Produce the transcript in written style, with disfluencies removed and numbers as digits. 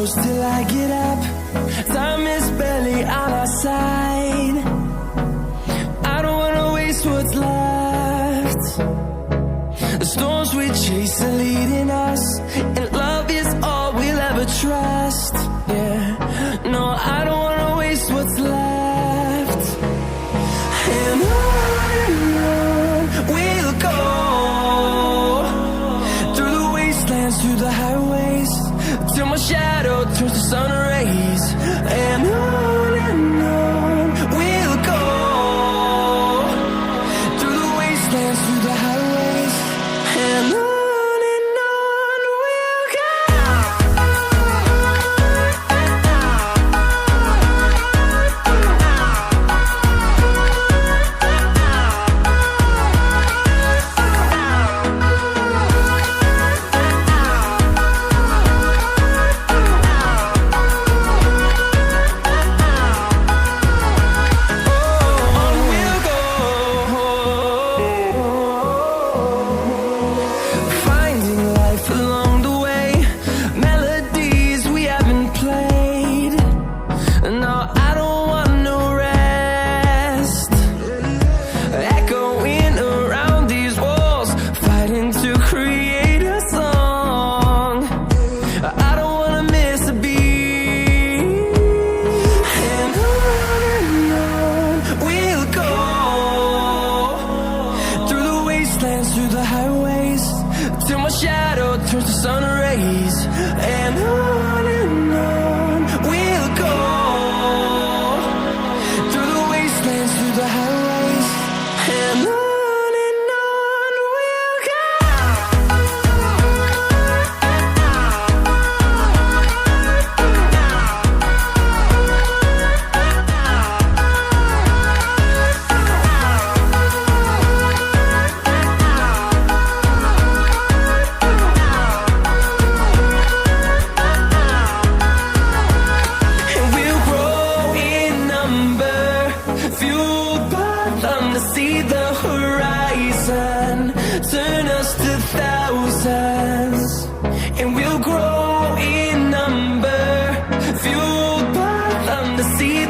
close till I get up. Time is barely on our side. I don't wanna waste what's left. The storms we chase are leading us, and love is all we'll ever trust. Yeah, no, I don't wanna waste what's left. And on we'll go, through the wastelands, through the highways, till my shadow turns to sun rays. And on we'll go, through the wastelands, through the highways, and on we'll go. Through the highways, till my shadow turns to sun rays. And on we'll go, through the wastelands, through the highways, and on we'll go. See the horizon, turn us to thousands, and we'll grow in number, fueled by them to see